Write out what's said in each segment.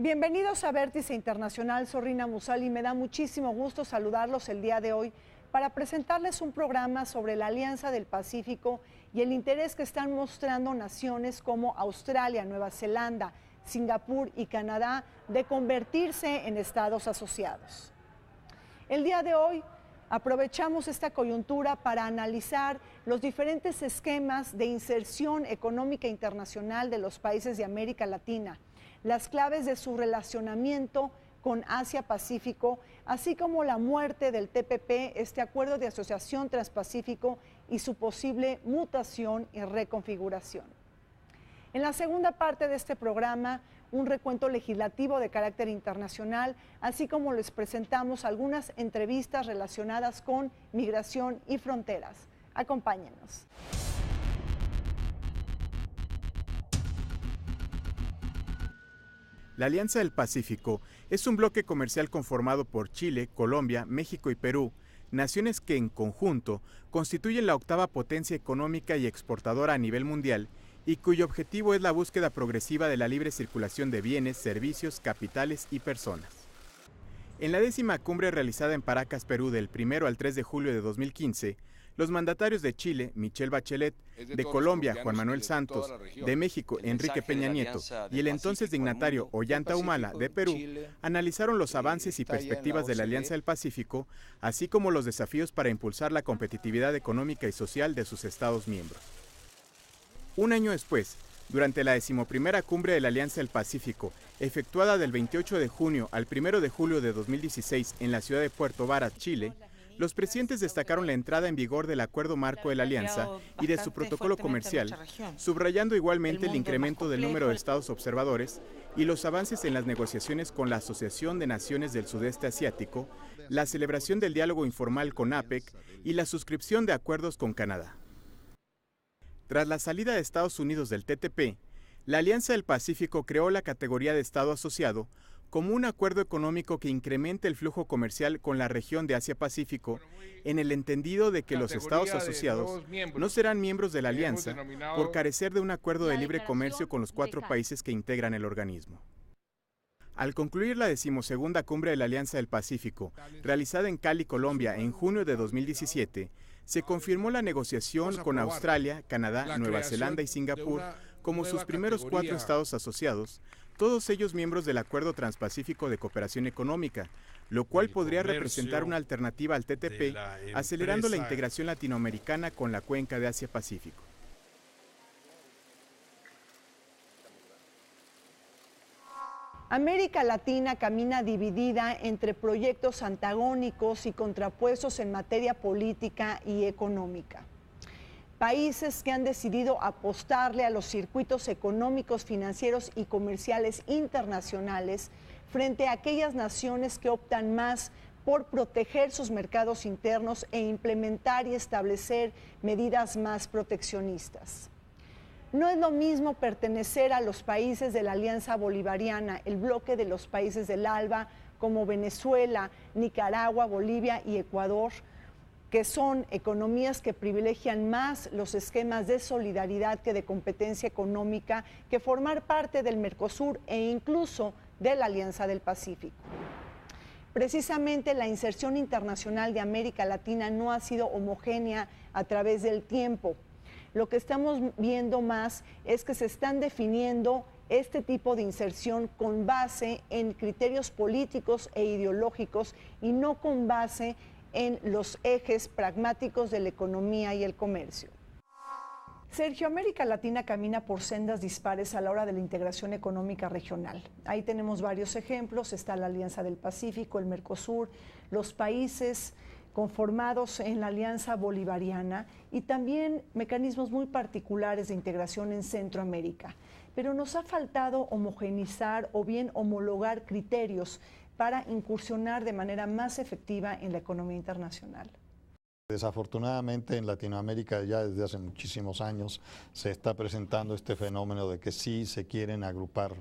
Bienvenidos a Vértice Internacional, soy Rina Musali y me da muchísimo gusto saludarlos el día de hoy para presentarles un programa sobre la Alianza del Pacífico y el interés que están mostrando naciones como Australia, Nueva Zelanda, Singapur y Canadá de convertirse en estados asociados. El día de hoy aprovechamos esta coyuntura para analizar los diferentes esquemas de inserción económica internacional de los países de América Latina, las claves de su relacionamiento con Asia-Pacífico, así como la muerte del TPP, este Acuerdo de Asociación Transpacífico, y su posible mutación y reconfiguración. En la segunda parte de este programa, un recuento legislativo de carácter internacional, así como les presentamos algunas entrevistas relacionadas con migración y fronteras. Acompáñenos. La Alianza del Pacífico es un bloque comercial conformado por Chile, Colombia, México y Perú, naciones que en conjunto constituyen la octava potencia económica y exportadora a nivel mundial y cuyo objetivo es la búsqueda progresiva de la libre circulación de bienes, servicios, capitales y personas. En la 10ª cumbre realizada en Paracas, Perú, del 1 al 3 de julio de 2015, los mandatarios de Chile, Michelle Bachelet, de Colombia, Juan Manuel Santos, de México, Enrique Peña Nieto, y el entonces dignatario Ollanta Humala, de Perú, analizaron los avances y perspectivas de la Alianza del Pacífico, así como los desafíos para impulsar la competitividad económica y social de sus Estados miembros. Un año después, durante la 11ª cumbre de la Alianza del Pacífico, efectuada del 28 de junio al 1 de julio de 2016 en la ciudad de Puerto Varas, Chile, los presidentes destacaron la entrada en vigor del Acuerdo Marco de la Alianza y de su protocolo comercial, subrayando igualmente el incremento del número de estados observadores y los avances en las negociaciones con la Asociación de Naciones del Sudeste Asiático, la celebración del diálogo informal con APEC y la suscripción de acuerdos con Canadá. Tras la salida de Estados Unidos del TTP, la Alianza del Pacífico creó la categoría de Estado asociado como un acuerdo económico que incremente el flujo comercial con la región de Asia-Pacífico, en el entendido de que los estados asociados no serán miembros de la alianza por carecer de un acuerdo de libre comercio con los 4 países que integran el organismo. Al concluir la 12ª cumbre de la Alianza del Pacífico, realizada en Cali, Colombia, en junio de 2017, se confirmó la negociación con Australia, Canadá, Nueva Zelanda y Singapur como sus primeros 4 estados asociados, todos ellos miembros del Acuerdo Transpacífico de Cooperación Económica, lo cual podría representar una alternativa al TTP, acelerando la integración latinoamericana con la cuenca de Asia-Pacífico. América Latina camina dividida entre proyectos antagónicos y contrapuestos en materia política y económica. Países que han decidido apostarle a los circuitos económicos, financieros y comerciales internacionales frente a aquellas naciones que optan más por proteger sus mercados internos e implementar y establecer medidas más proteccionistas. No es lo mismo pertenecer a los países de la Alianza Bolivariana, el bloque de los países del ALBA, como Venezuela, Nicaragua, Bolivia y Ecuador, que son economías que privilegian más los esquemas de solidaridad que de competencia económica, que formar parte del Mercosur e incluso de la Alianza del Pacífico. Precisamente la inserción internacional de América Latina no ha sido homogénea a través del tiempo. Lo que estamos viendo más es que se están definiendo este tipo de inserción con base en criterios políticos e ideológicos y no con base en los ejes pragmáticos de la economía y el comercio. Sergio, América Latina camina por sendas dispares a la hora de la integración económica regional. Ahí tenemos varios ejemplos, está la Alianza del Pacífico, el Mercosur, los países conformados en la Alianza Bolivariana y también mecanismos muy particulares de integración en Centroamérica. Pero nos ha faltado homogeneizar o bien homologar criterios para incursionar de manera más efectiva en la economía internacional. Desafortunadamente en Latinoamérica ya desde hace muchísimos años se está presentando este fenómeno de que sí se quieren agrupar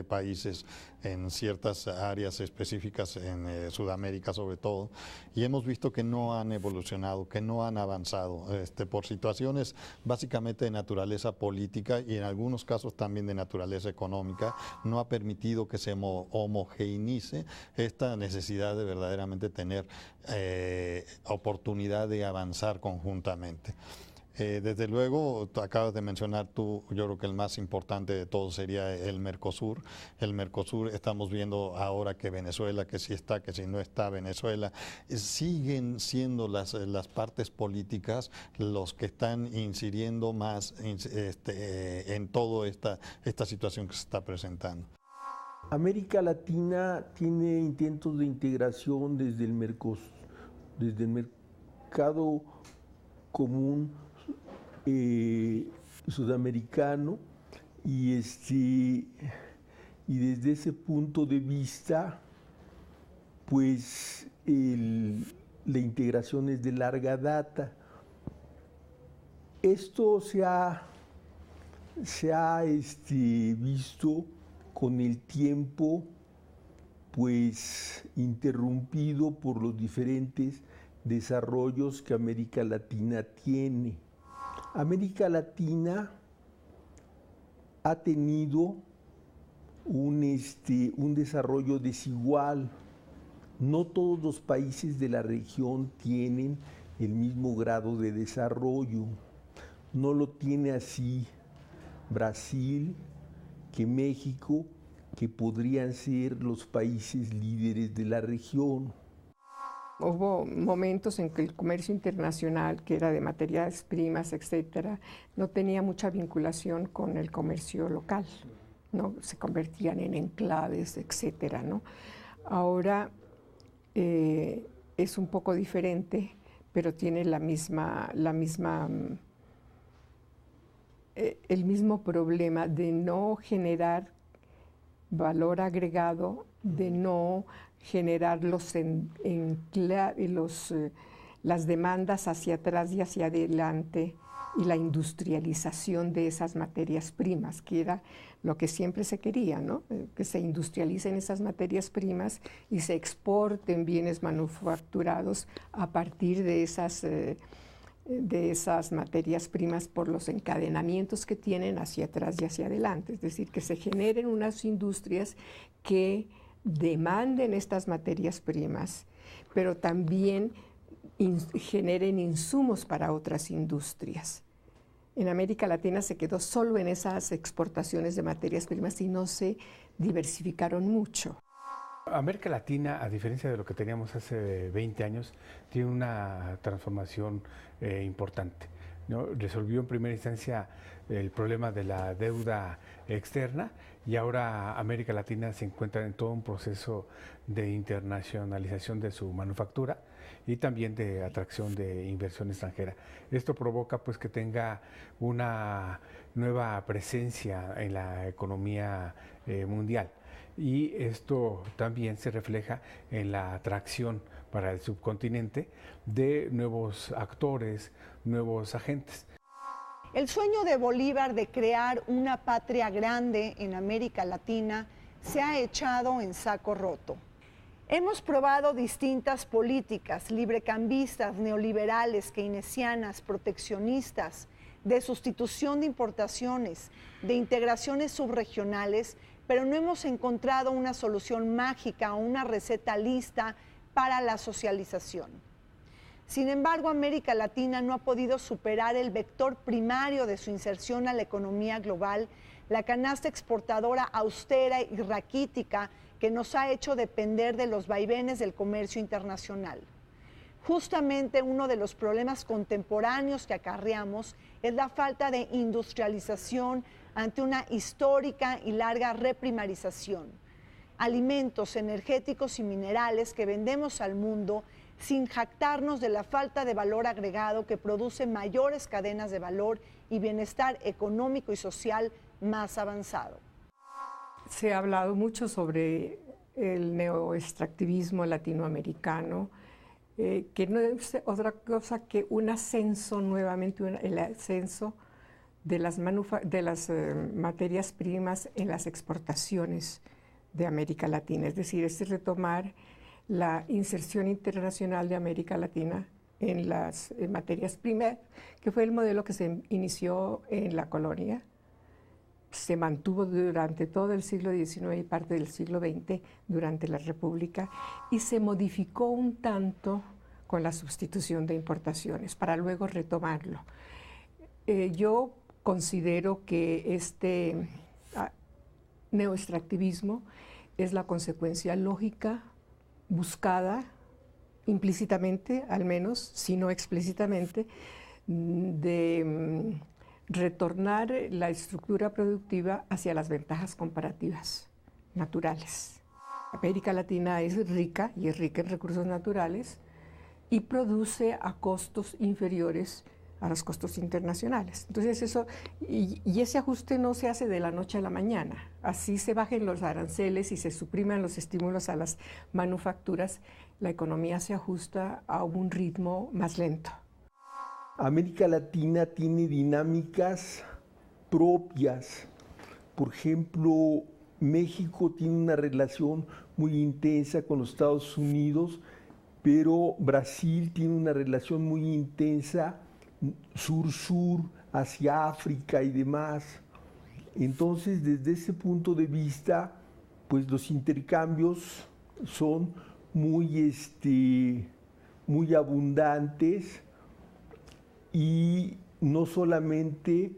países en ciertas áreas específicas en Sudamérica sobre todo, y hemos visto que no han evolucionado, que no han avanzado, por situaciones básicamente de naturaleza política y en algunos casos también de naturaleza económica. No ha permitido que se homogeneice esta necesidad de verdaderamente tener oportunidad de avanzar conjuntamente. Desde luego, acabas de mencionar tú, yo creo que el más importante de todos sería el Mercosur. El Mercosur, estamos viendo ahora que Venezuela, que sí está, que si no está Venezuela, siguen siendo las partes políticas los que están incidiendo más en toda esta situación que se está presentando. América Latina tiene intentos de integración desde el Mercosur, desde el mercado común sudamericano, y desde ese punto de vista, pues la integración es de larga data. Esto se ha visto con el tiempo, pues interrumpido por los diferentes desarrollos que América Latina tiene. América Latina ha tenido un desarrollo desigual. No todos los países de la región tienen el mismo grado de desarrollo. No lo tiene así Brasil, que México, que podrían ser los países líderes de la región. Hubo momentos en que el comercio internacional, que era de materias primas, etcétera, no tenía mucha vinculación con el comercio local, ¿no? Se convertían en enclaves, etcétera, ¿no? Ahora es un poco diferente, pero tiene el mismo problema de no generar valor agregado, de no generar las demandas hacia atrás y hacia adelante, y la industrialización de esas materias primas, que era lo que siempre se quería, ¿no? Que se industrialicen esas materias primas y se exporten bienes manufacturados a partir de esas materias primas por los encadenamientos que tienen hacia atrás y hacia adelante. Es decir, que se generen unas industrias que demanden estas materias primas, pero también generen insumos para otras industrias. En América Latina se quedó solo en esas exportaciones de materias primas y no se diversificaron mucho. América Latina, a diferencia de lo que teníamos hace 20 años, tiene una transformación importante, ¿no? Resolvió en primera instancia el problema de la deuda externa, y ahora América Latina se encuentra en todo un proceso de internacionalización de su manufactura y también de atracción de inversión extranjera. Esto provoca pues que tenga una nueva presencia en la economía mundial, y esto también se refleja en la atracción para el subcontinente de nuevos actores, nuevos agentes. El sueño de Bolívar de crear una patria grande en América Latina se ha echado en saco roto. Hemos probado distintas políticas, librecambistas, neoliberales, keynesianas, proteccionistas, de sustitución de importaciones, de integraciones subregionales, pero no hemos encontrado una solución mágica o una receta lista para la socialización. Sin embargo, América Latina no ha podido superar el vector primario de su inserción a la economía global, la canasta exportadora austera y raquítica que nos ha hecho depender de los vaivenes del comercio internacional. Justamente uno de los problemas contemporáneos que acarreamos es la falta de industrialización ante una histórica y larga reprimarización. Alimentos, energéticos y minerales que vendemos al mundo sin jactarnos de la falta de valor agregado que produce mayores cadenas de valor y bienestar económico y social más avanzado. Se ha hablado mucho sobre el neoextractivismo latinoamericano, que no es otra cosa que un ascenso, nuevamente el ascenso de las materias primas en las exportaciones de América Latina, es decir, es retomar la inserción internacional de América Latina en las materias primas, que fue el modelo que se inició en la colonia, se mantuvo durante todo el siglo XIX y parte del siglo XX durante la República y se modificó un tanto con la sustitución de importaciones para luego retomarlo. Yo considero que este neoextractivismo es la consecuencia lógica, buscada, implícitamente al menos, si no explícitamente, de retornar la estructura productiva hacia las ventajas comparativas naturales. América Latina es rica, y es rica en recursos naturales, y produce a costos inferiores a los costos internacionales. Entonces eso, y ese ajuste no se hace de la noche a la mañana. Así se bajen los aranceles y se supriman los estímulos a las manufacturas, la economía se ajusta a un ritmo más lento. América Latina tiene dinámicas propias. Por ejemplo, México tiene una relación muy intensa con los Estados Unidos, pero Brasil tiene una relación muy intensa sur-sur, hacia África y demás. Entonces, desde ese punto de vista, pues los intercambios son muy abundantes y no solamente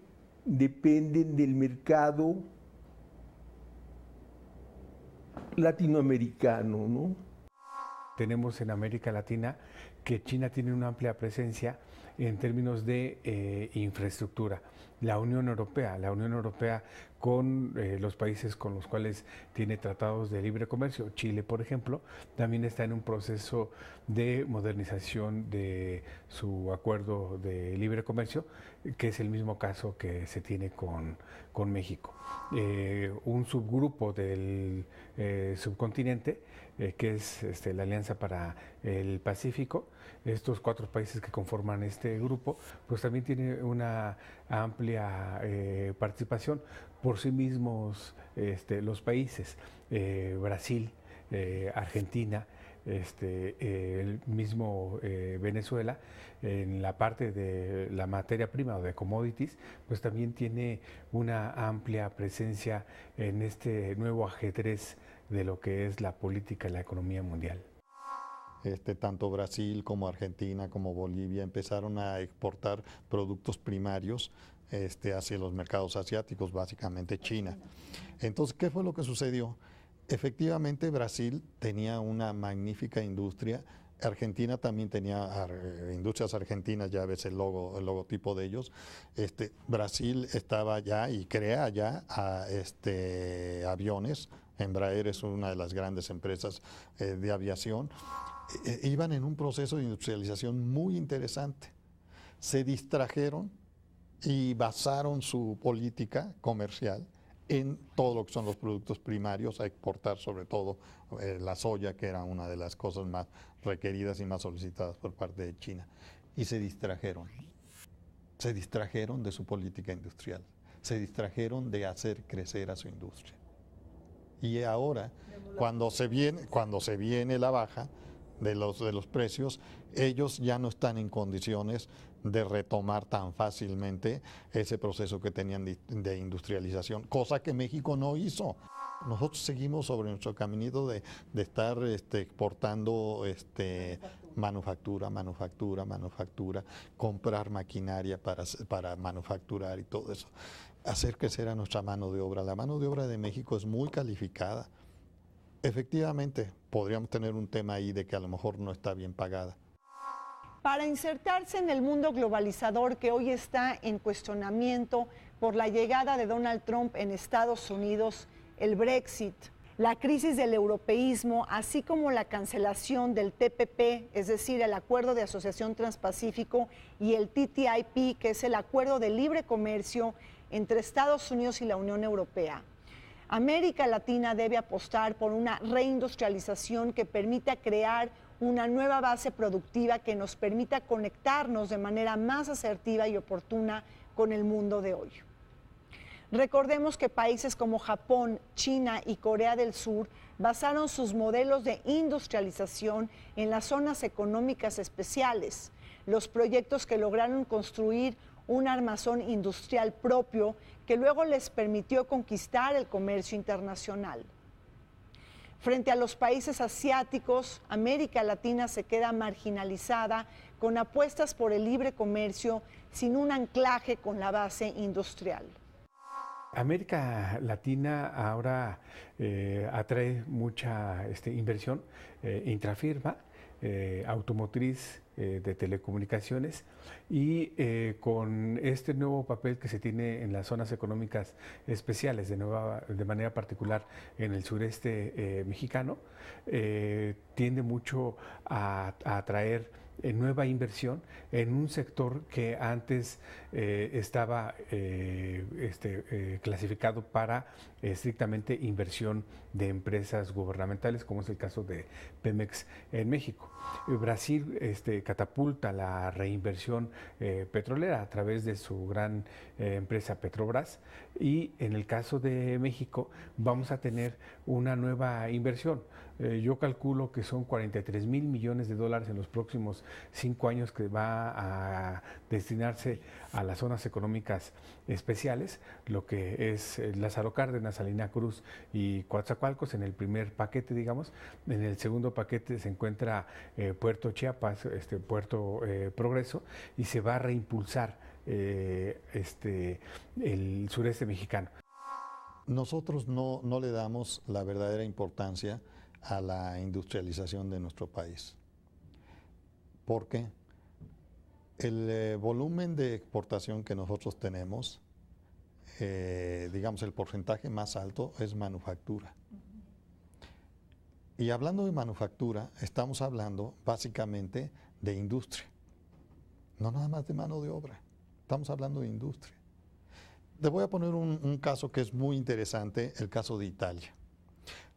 dependen del mercado latinoamericano, ¿no? Tenemos en América Latina que China tiene una amplia presencia en términos de infraestructura. La Unión Europea con los países con los cuales tiene tratados de libre comercio, Chile por ejemplo, también está en un proceso de modernización de su acuerdo de libre comercio, que es el mismo caso que se tiene con México. Un subgrupo del subcontinente, que es la Alianza para el Pacífico, estos 4 países que conforman este grupo, pues también tiene una amplia participación por sí mismos los países, Brasil, Argentina, el mismo Venezuela, en la parte de la materia prima o de commodities, pues también tiene una amplia presencia en este nuevo ajedrez de lo que es la política y la economía mundial. Tanto Brasil como Argentina como Bolivia empezaron a exportar productos primarios hacia los mercados asiáticos, básicamente China. Entonces, ¿qué fue lo que sucedió? Efectivamente, Brasil tenía una magnífica industria. Argentina también tenía industrias argentinas, ya ves el logotipo de ellos. Brasil estaba ya y crea ya aviones. Embraer es una de las grandes empresas de aviación. Iban en un proceso de industrialización muy interesante. Se distrajeron y basaron su política comercial en todo lo que son los productos primarios, a exportar sobre todo la soya, que era una de las cosas más requeridas y más solicitadas por parte de China. Y se distrajeron de su política industrial, se distrajeron de hacer crecer a su industria. Y ahora, cuando se viene la baja de los precios, ellos ya no están en condiciones de retomar tan fácilmente ese proceso que tenían de industrialización, cosa que México no hizo. Nosotros seguimos sobre nuestro caminito de estar exportando manufactura, comprar maquinaria para manufacturar y todo eso, hacer crecer a nuestra mano de obra. La mano de obra de México es muy calificada. Efectivamente, podríamos tener un tema ahí de que a lo mejor no está bien pagada. Para insertarse en el mundo globalizador que hoy está en cuestionamiento por la llegada de Donald Trump en Estados Unidos, el Brexit, la crisis del europeísmo, así como la cancelación del TPP, es decir, el Acuerdo de Asociación Transpacífico, y el TTIP, que es el Acuerdo de Libre Comercio entre Estados Unidos y la Unión Europea. América Latina debe apostar por una reindustrialización que permita crear una nueva base productiva que nos permita conectarnos de manera más asertiva y oportuna con el mundo de hoy. Recordemos que países como Japón, China y Corea del Sur basaron sus modelos de industrialización en las zonas económicas especiales, los proyectos que lograron construir un armazón industrial propio que luego les permitió conquistar el comercio internacional. Frente a los países asiáticos, América Latina se queda marginalizada con apuestas por el libre comercio sin un anclaje con la base industrial. América Latina ahora atrae mucha inversión intrafirma, automotriz, de telecomunicaciones y con este nuevo papel que se tiene en las zonas económicas especiales, de manera particular en el sureste mexicano, tiende mucho a atraer nueva inversión en un sector que antes estaba clasificado para estrictamente inversión de empresas gubernamentales, como es el caso de Pemex en México. Brasil catapulta la reinversión petrolera a través de su gran empresa Petrobras, y en el caso de México vamos a tener una nueva inversión. Yo calculo que son 43,000 millones de dólares en los próximos 5 años que va a destinarse a las zonas económicas especiales, lo que es Lázaro Cárdenas, Salina Cruz y Coatzacoalcos en el primer paquete, digamos. En el segundo paquete se encuentra Puerto Chiapas, Puerto Progreso, y se va a reimpulsar el sureste mexicano. Nosotros no le damos la verdadera importancia a la industrialización de nuestro país. Porque el volumen de exportación que nosotros tenemos, digamos, el porcentaje más alto es manufactura. Y hablando de manufactura, estamos hablando básicamente de industria. No nada más de mano de obra, estamos hablando de industria. Te voy a poner un caso que es muy interesante, el caso de Italia.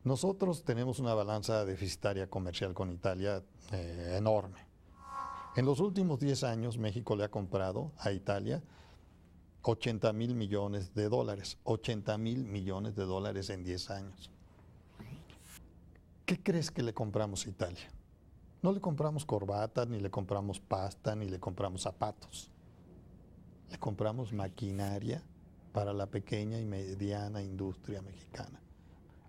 Nosotros tenemos una balanza deficitaria comercial con Italia enorme. En los últimos 10 años, México le ha comprado a Italia 80,000 millones de dólares. 80,000 millones de dólares en 10 años. ¿Qué crees que le compramos a Italia? No le compramos corbatas, ni le compramos pasta, ni le compramos zapatos. Le compramos maquinaria para la pequeña y mediana industria mexicana.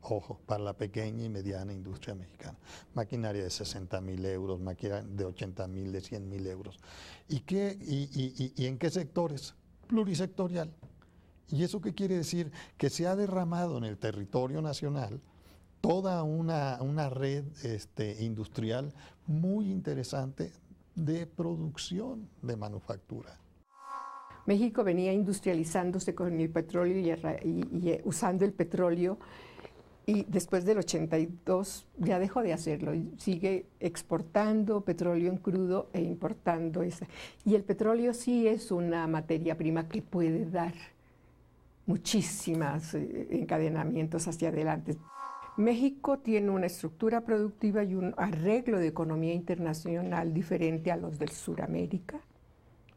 Ojo, para la pequeña y mediana industria mexicana. Maquinaria de 60,000 euros, maquinaria de 80,000, de 100,000 euros. ¿Y en qué sectores? Plurisectorial. ¿Y eso qué quiere decir? Que se ha derramado en el territorio nacional toda una red industrial muy interesante de producción de manufactura. México venía industrializándose con el petróleo y usando el petróleo, y después del 82 ya dejó de hacerlo y sigue exportando petróleo en crudo e importando esa. Y el petróleo sí es una materia prima que puede dar muchísimos encadenamientos hacia adelante. México tiene una estructura productiva y un arreglo de economía internacional diferente a los del Suramérica,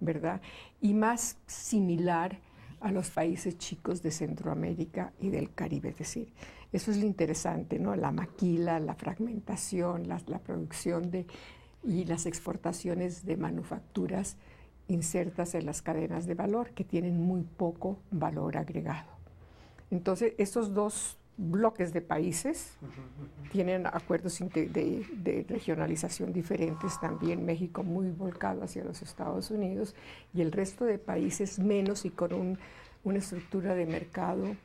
¿verdad? Y más similar a los países chicos de Centroamérica y del Caribe. Es decir, eso es lo interesante, ¿no? La maquila, la fragmentación, la producción y las exportaciones de manufacturas insertas en las cadenas de valor, que tienen muy poco valor agregado. Entonces, estos dos bloques de países tienen acuerdos de regionalización diferentes, también México muy volcado hacia los Estados Unidos y el resto de países menos, y con una estructura de mercado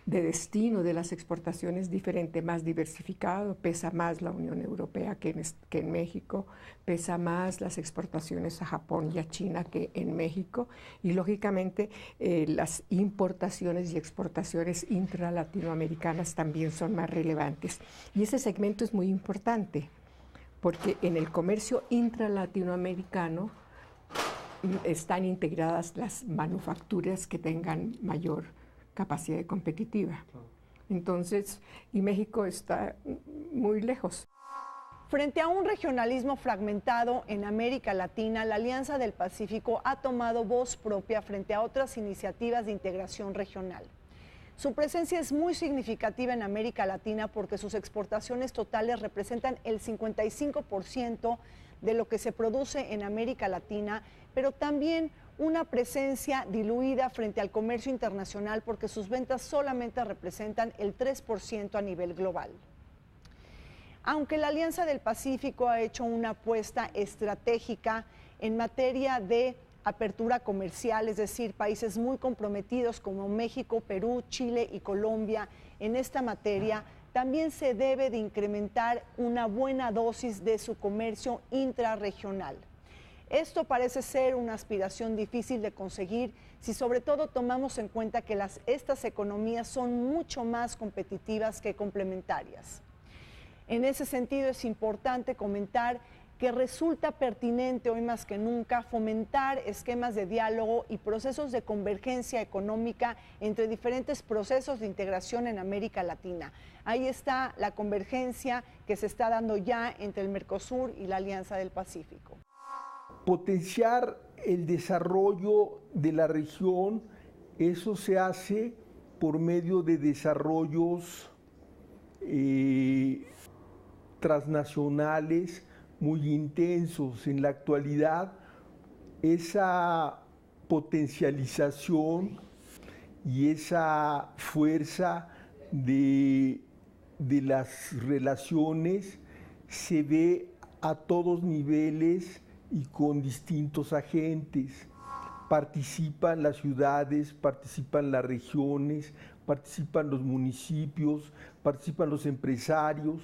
de destino de las exportaciones diferente, más diversificado. Pesa más la Unión Europea que en México, pesa más las exportaciones a Japón y a China que en México, y lógicamente las importaciones y exportaciones intralatinoamericanas también son más relevantes. Y ese segmento es muy importante porque en el comercio intralatinoamericano están integradas las manufacturas que tengan mayor capacidad competitiva. Entonces, y México está muy lejos. Frente a un regionalismo fragmentado en América Latina, la Alianza del Pacífico ha tomado voz propia frente a otras iniciativas de integración regional. Su presencia es muy significativa en América Latina porque sus exportaciones totales representan el 55% de lo que se produce en América Latina, pero también una presencia diluida frente al comercio internacional porque sus ventas solamente representan el 3% a nivel global. Aunque la Alianza del Pacífico ha hecho una apuesta estratégica en materia de apertura comercial, es decir, países muy comprometidos como México, Perú, Chile y Colombia en esta materia, también se debe de incrementar una buena dosis de su comercio intrarregional. Esto parece ser una aspiración difícil de conseguir si sobre todo tomamos en cuenta que estas economías son mucho más competitivas que complementarias. En ese sentido es importante comentar que resulta pertinente hoy más que nunca fomentar esquemas de diálogo y procesos de convergencia económica entre diferentes procesos de integración en América Latina. Ahí está la convergencia que se está dando ya entre el Mercosur y la Alianza del Pacífico. Potenciar el desarrollo de la región, eso se hace por medio de desarrollos transnacionales muy intensos. En la actualidad, esa potencialización y esa fuerza de las relaciones se ve a todos niveles y con distintos agentes. Participan las ciudades, participan las regiones, participan los municipios, participan los empresarios,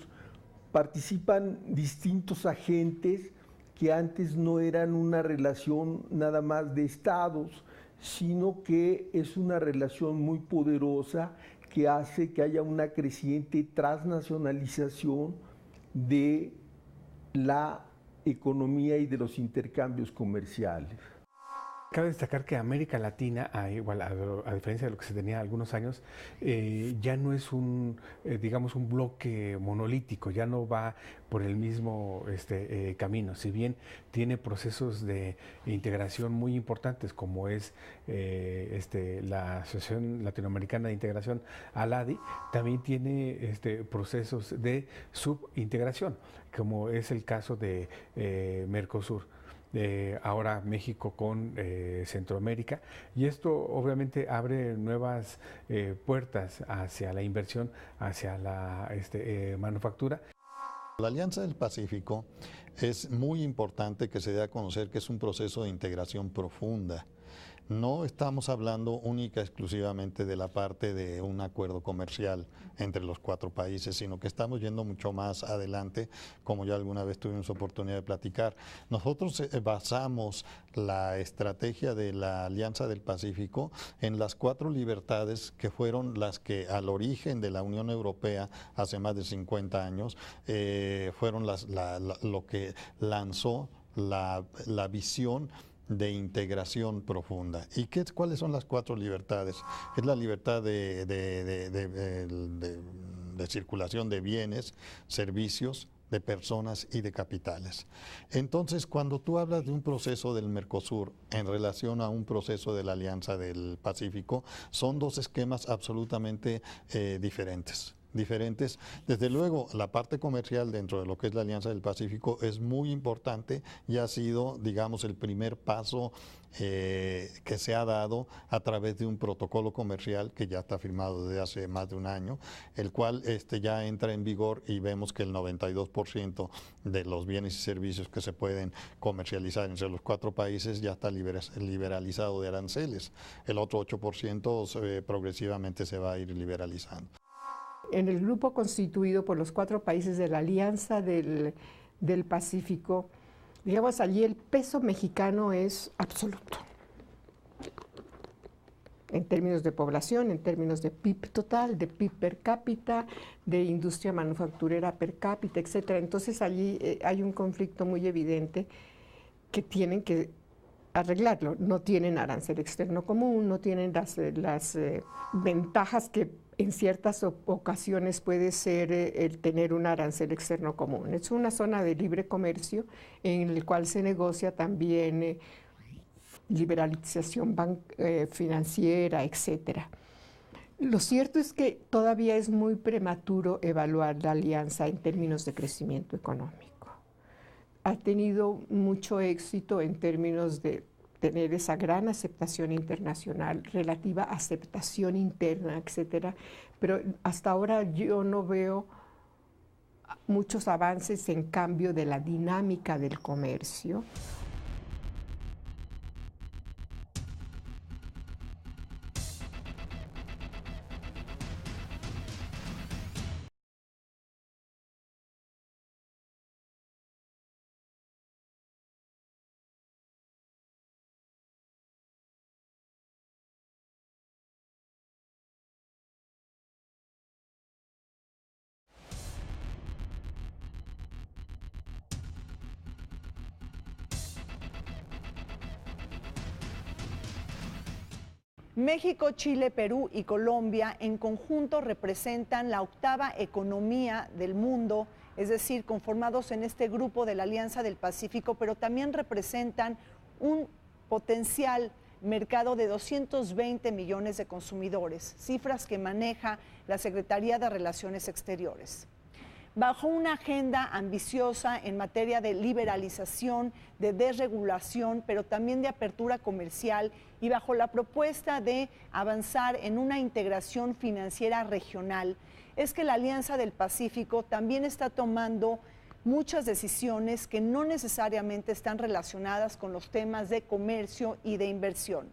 participan distintos agentes que antes no eran una relación nada más de estados, sino que es una relación muy poderosa que hace que haya una creciente transnacionalización de la economía y de los intercambios comerciales. Cabe destacar que América Latina, igual a diferencia de lo que se tenía algunos años, ya no es digamos, un bloque monolítico, ya no va por el mismo camino. Si bien tiene procesos de integración muy importantes, como es la Asociación Latinoamericana de Integración, ALADI, también tiene procesos de subintegración, como es el caso de Mercosur. Ahora México con Centroamérica, y esto obviamente abre nuevas puertas hacia la inversión, hacia la manufactura. La Alianza del Pacífico es muy importante que se dé a conocer que es un proceso de integración profunda. No estamos hablando única y exclusivamente de la parte de un acuerdo comercial entre los 4 países, sino que estamos yendo mucho más adelante, como ya alguna vez tuvimos oportunidad de platicar. Nosotros basamos la estrategia de la Alianza del Pacífico en las 4 libertades que fueron las que al origen de la Unión Europea hace más de 50 años fueron lo que lanzó la visión de integración profunda. ¿Y cuáles son las 4 libertades? Es la libertad de circulación de bienes, servicios, de personas y de capitales. Entonces, cuando tú hablas de un proceso del Mercosur en relación a un proceso de la Alianza del Pacífico, son 2 esquemas absolutamente diferentes. Desde luego, la parte comercial dentro de lo que es la Alianza del Pacífico es muy importante y ha sido, digamos, el primer paso que se ha dado a través de un protocolo comercial que ya está firmado desde hace más de un año, el cual ya entra en vigor y vemos que el 92% de los bienes y servicios que se pueden comercializar entre los 4 países ya está liberalizado de aranceles. El otro 8% progresivamente se va a ir liberalizando. En el grupo constituido por los 4 países de la Alianza del Pacífico, digamos, allí el peso mexicano es absoluto. En términos de población, en términos de PIB total, de PIB per cápita, de industria manufacturera per cápita, etc. Entonces allí hay un conflicto muy evidente que tienen que arreglarlo. No tienen arancel externo común, no tienen las ventajas que en ciertas ocasiones puede ser el tener un arancel externo común. Es una zona de libre comercio en el cual se negocia también liberalización financiera, etcétera. Lo cierto es que todavía es muy prematuro evaluar la alianza en términos de crecimiento económico. Ha tenido mucho éxito en términos de tener esa gran aceptación internacional, relativa aceptación interna, etcétera, pero hasta ahora yo no veo muchos avances en cambio de la dinámica del comercio. México, Chile, Perú y Colombia en conjunto representan la octava economía del mundo, es decir, conformados en este grupo de la Alianza del Pacífico, pero también representan un potencial mercado de 220 millones de consumidores, cifras que maneja la Secretaría de Relaciones Exteriores. Bajo una agenda ambiciosa en materia de liberalización, de desregulación, pero también de apertura comercial y bajo la propuesta de avanzar en una integración financiera regional, es que la Alianza del Pacífico también está tomando muchas decisiones que no necesariamente están relacionadas con los temas de comercio y de inversión.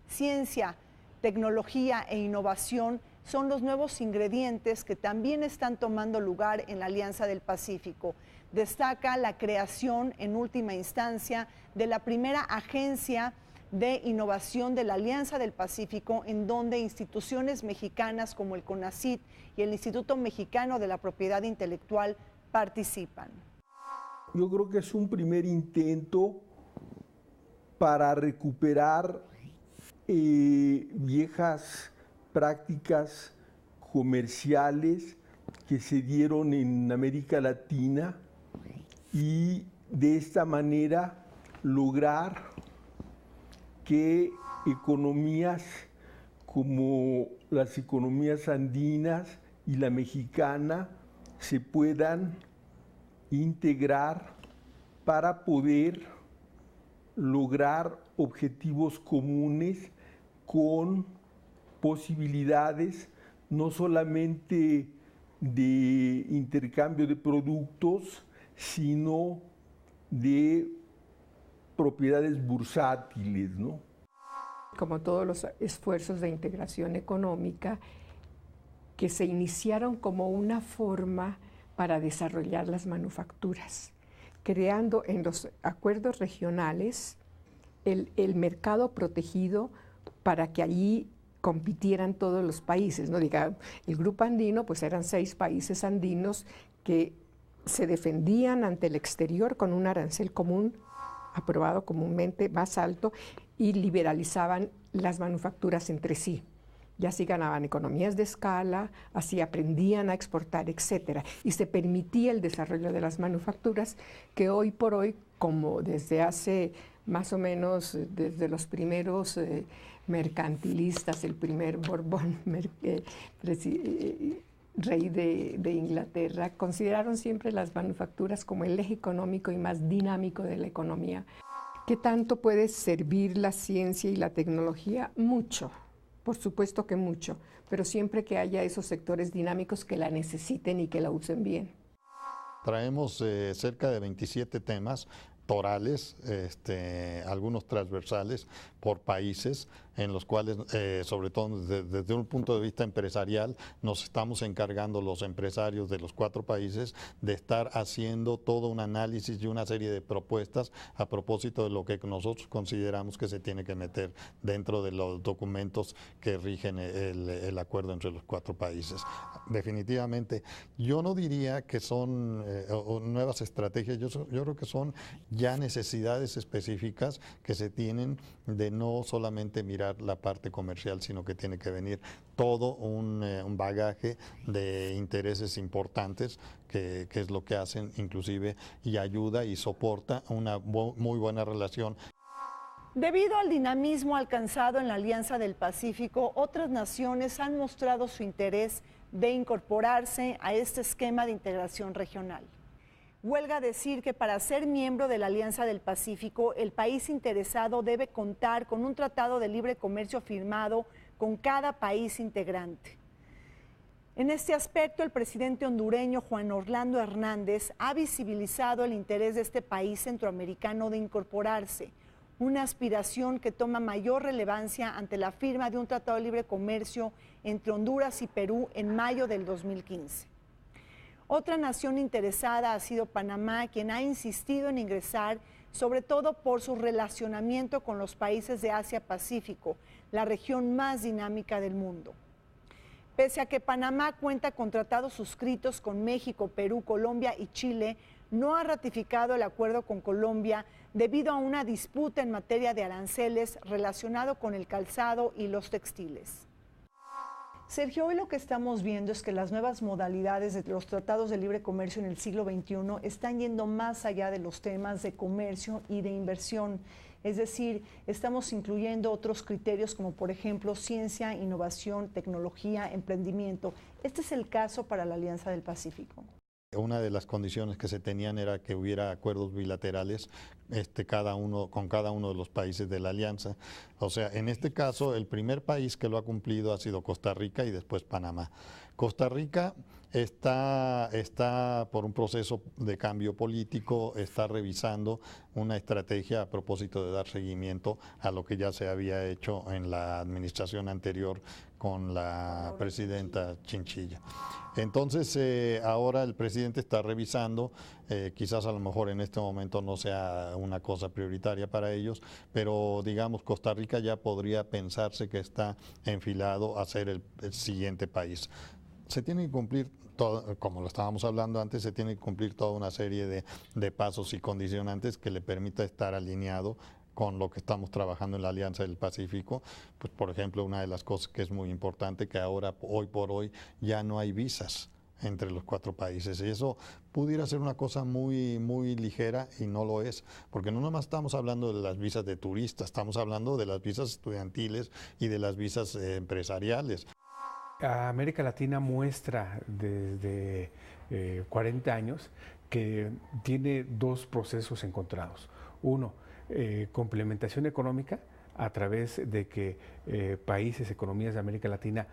Ciencia, tecnología e innovación son los nuevos ingredientes que también están tomando lugar en la Alianza del Pacífico. Destaca la creación, en última instancia, de la primera agencia de innovación de la Alianza del Pacífico, en donde instituciones mexicanas como el CONACYT y el Instituto Mexicano de la Propiedad Intelectual participan. Yo creo que es un primer intento para recuperar viejas prácticas comerciales que se dieron en América Latina y de esta manera lograr que economías como las economías andinas y la mexicana se puedan integrar para poder lograr objetivos comunes con posibilidades no solamente de intercambio de productos, sino de propiedades bursátiles, ¿no? Como todos los esfuerzos de integración económica que se iniciaron como una forma para desarrollar las manufacturas, creando en los acuerdos regionales el mercado protegido para que allí compitieran todos los países, ¿no? Diga, el grupo andino, pues eran 6 países andinos que se defendían ante el exterior con un arancel común, aprobado comúnmente más alto, y liberalizaban las manufacturas entre sí. Y así ganaban economías de escala, así aprendían a exportar, etcétera. Y se permitía el desarrollo de las manufacturas que hoy por hoy, como desde hace más o menos, desde los primeros mercantilistas, el primer Borbón, rey de Inglaterra, consideraron siempre las manufacturas como el eje económico y más dinámico de la economía. ¿Qué tanto puede servir la ciencia y la tecnología? Mucho, por supuesto que mucho, pero siempre que haya esos sectores dinámicos que la necesiten y que la usen bien. Traemos cerca de 27 temas torales, algunos transversales por países, en los cuales, sobre todo desde un punto de vista empresarial, nos estamos encargando los empresarios de los 4 países de estar haciendo todo un análisis y una serie de propuestas a propósito de lo que nosotros consideramos que se tiene que meter dentro de los documentos que rigen el acuerdo entre los 4 países. Definitivamente, yo no diría que son nuevas estrategias, yo creo que son ya necesidades específicas que se tienen de no solamente mirar mirar la parte comercial, sino que tiene que venir todo un bagaje de intereses importantes que es lo que hacen inclusive y ayuda y soporta una muy buena relación. Debido al dinamismo alcanzado en la Alianza del Pacífico, otras naciones han mostrado su interés de incorporarse a este esquema de integración regional. Huelga decir que para ser miembro de la Alianza del Pacífico, el país interesado debe contar con un tratado de libre comercio firmado con cada país integrante. En este aspecto, el presidente hondureño Juan Orlando Hernández ha visibilizado el interés de este país centroamericano de incorporarse, una aspiración que toma mayor relevancia ante la firma de un tratado de libre comercio entre Honduras y Perú en mayo del 2015. Otra nación interesada ha sido Panamá, quien ha insistido en ingresar, sobre todo por su relacionamiento con los países de Asia-Pacífico, la región más dinámica del mundo. Pese a que Panamá cuenta con tratados suscritos con México, Perú, Colombia y Chile, no ha ratificado el acuerdo con Colombia debido a una disputa en materia de aranceles relacionado con el calzado y los textiles. Sergio, hoy lo que estamos viendo es que las nuevas modalidades de los tratados de libre comercio en el siglo XXI están yendo más allá de los temas de comercio y de inversión. Es decir, estamos incluyendo otros criterios como por ejemplo ciencia, innovación, tecnología, emprendimiento. ¿Este es el caso para la Alianza del Pacífico? Una de las condiciones que se tenían era que hubiera acuerdos bilaterales con cada uno de los países de la alianza. O sea, en este caso, el primer país que lo ha cumplido ha sido Costa Rica y después Panamá. Costa Rica está por un proceso de cambio político, está revisando una estrategia a propósito de dar seguimiento a lo que ya se había hecho en la administración anterior con la presidenta Chinchilla. Entonces, ahora el presidente está revisando, quizás a lo mejor en este momento no sea una cosa prioritaria para ellos, pero digamos Costa Rica ya podría pensarse que está enfilado a ser el siguiente país. Se tiene que cumplir todo, como lo estábamos hablando antes, se tiene que cumplir toda una serie de pasos y condicionantes que le permita estar alineado con lo que estamos trabajando en la Alianza del Pacífico. Pues, por ejemplo, una de las cosas que es muy importante, que ahora, hoy por hoy, ya no hay visas entre los 4 países. Y eso pudiera ser una cosa muy, muy ligera y no lo es, porque no nomás estamos hablando de las visas de turistas, estamos hablando de las visas estudiantiles y de las visas empresariales. América Latina muestra desde 40 años que tiene 2 procesos encontrados. Uno, complementación económica a través de que países, economías de América Latina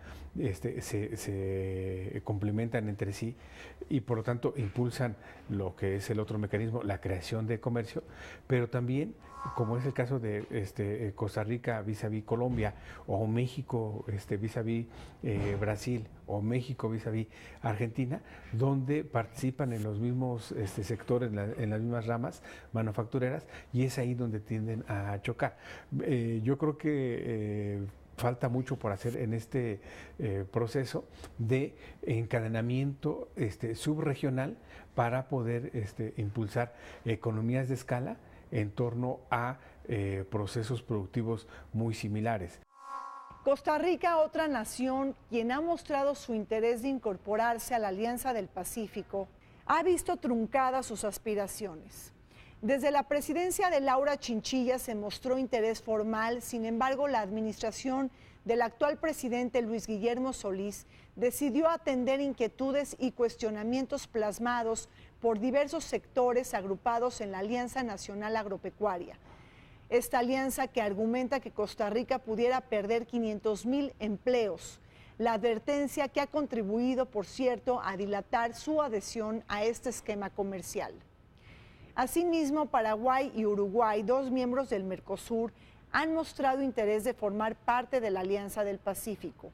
se complementan entre sí y por lo tanto impulsan lo que es el otro mecanismo, la creación de comercio, pero también, como es el caso de Costa Rica vis-a-vis Colombia, o México vis-a-vis Brasil, o México vis-a-vis Argentina, donde participan en los mismos sectores, en las mismas ramas manufactureras, y es ahí donde tienden a chocar. Yo creo que falta mucho por hacer en este proceso de encadenamiento subregional para poder impulsar economías de escala en torno a procesos productivos muy similares. Costa Rica, otra nación quien ha mostrado su interés de incorporarse a la Alianza del Pacífico, ha visto truncadas sus aspiraciones. Desde la presidencia de Laura Chinchilla se mostró interés formal, sin embargo, la administración del actual presidente Luis Guillermo Solís decidió atender inquietudes y cuestionamientos plasmados por diversos sectores agrupados en la Alianza Nacional Agropecuaria. Esta alianza que argumenta que Costa Rica pudiera perder 500,000 empleos, la advertencia que ha contribuido, por cierto, a dilatar su adhesión a este esquema comercial. Asimismo, Paraguay y Uruguay, 2 miembros del Mercosur, han mostrado interés de formar parte de la Alianza del Pacífico.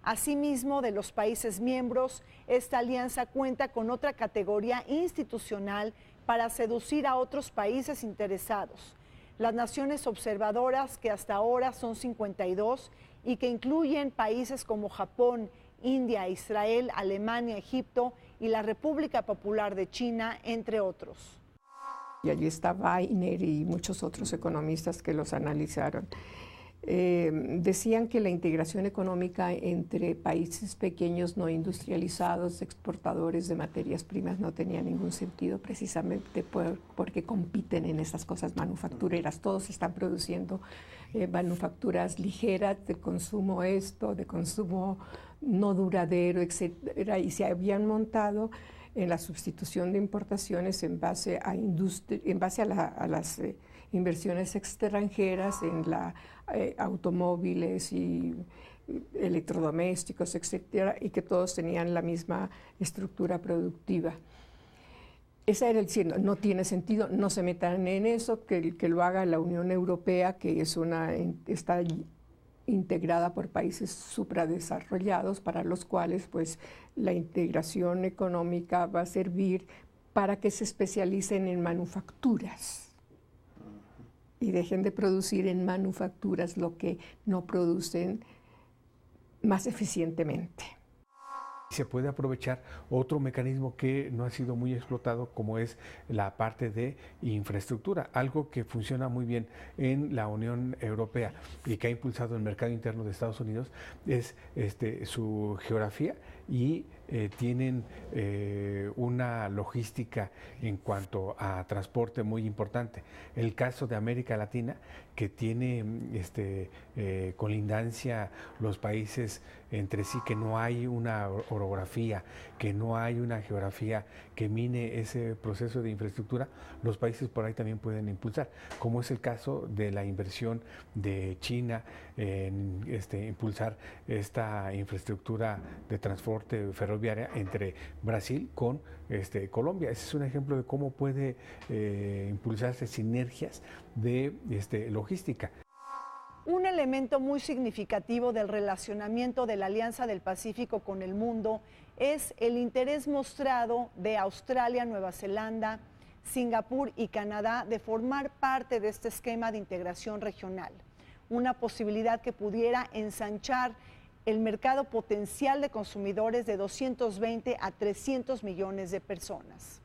Asimismo, de los países miembros, esta alianza cuenta con otra categoría institucional para seducir a otros países interesados. Las naciones observadoras, que hasta ahora son 52 y que incluyen países como Japón, India, Israel, Alemania, Egipto y la República Popular de China, entre otros. Y allí está Weiner y muchos otros economistas que los analizaron. decían que la integración económica entre países pequeños no industrializados, exportadores de materias primas, no tenía ningún sentido precisamente porque compiten en esas cosas manufactureras. Todos están produciendo manufacturas ligeras, de consumo de consumo no duradero, etcétera, y se habían montado en la sustitución de importaciones en base a las inversiones extranjeras en automóviles y electrodomésticos, etcétera, y que todos tenían la misma estructura productiva. Ese era el cielo. No tiene sentido, no se metan en eso, que lo haga la Unión Europea, que está integrada por países supradesarrollados, para los cuales pues la integración económica va a servir para que se especialicen en manufacturas y dejen de producir en manufacturas lo que no producen más eficientemente. Se puede aprovechar otro mecanismo que no ha sido muy explotado, como es la parte de infraestructura, algo que funciona muy bien en la Unión Europea y que ha impulsado el mercado interno de Estados Unidos, es su geografía y tienen una logística en cuanto a transporte muy importante. El caso de América Latina, que tiene colindancia los países entre sí, que no hay una orografía, que no hay una geografía que mine ese proceso de infraestructura, los países por ahí también pueden impulsar, como es el caso de la inversión de China en impulsar esta infraestructura de transporte ferroviaria entre Brasil con Colombia. Ese es un ejemplo de cómo puede impulsarse sinergias de logística. Un elemento muy significativo del relacionamiento de la Alianza del Pacífico con el mundo es el interés mostrado de Australia, Nueva Zelanda, Singapur y Canadá de formar parte de este esquema de integración regional, una posibilidad que pudiera ensanchar el mercado potencial de consumidores de 220 a 300 millones de personas.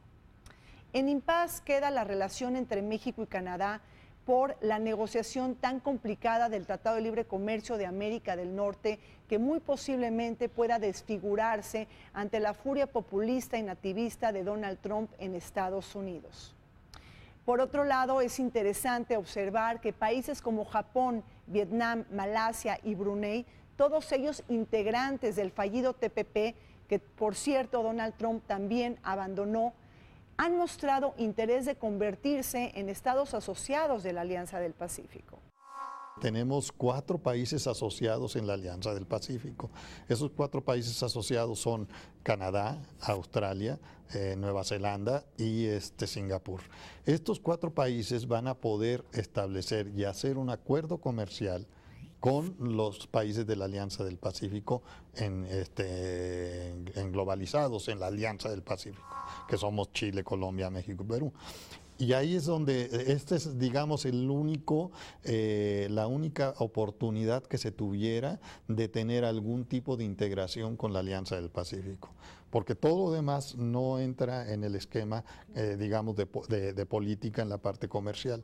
En impasse queda la relación entre México y Canadá por la negociación tan complicada del Tratado de Libre Comercio de América del Norte, que muy posiblemente pueda desfigurarse ante la furia populista y nativista de Donald Trump en Estados Unidos. Por otro lado, es interesante observar que países como Japón, Vietnam, Malasia y Brunei, todos ellos integrantes del fallido TPP, que por cierto Donald Trump también abandonó, han mostrado interés de convertirse en estados asociados de la Alianza del Pacífico. Tenemos 4 países asociados en la Alianza del Pacífico. Esos 4 países asociados son Canadá, Australia, Nueva Zelanda y Singapur. Estos 4 países van a poder establecer y hacer un acuerdo comercial con los países de la Alianza del Pacífico globalizados en la Alianza del Pacífico, que somos Chile, Colombia, México y Perú. Y ahí es donde es, digamos, la única oportunidad que se tuviera de tener algún tipo de integración con la Alianza del Pacífico, porque todo lo demás no entra en el esquema, digamos, de política en la parte comercial.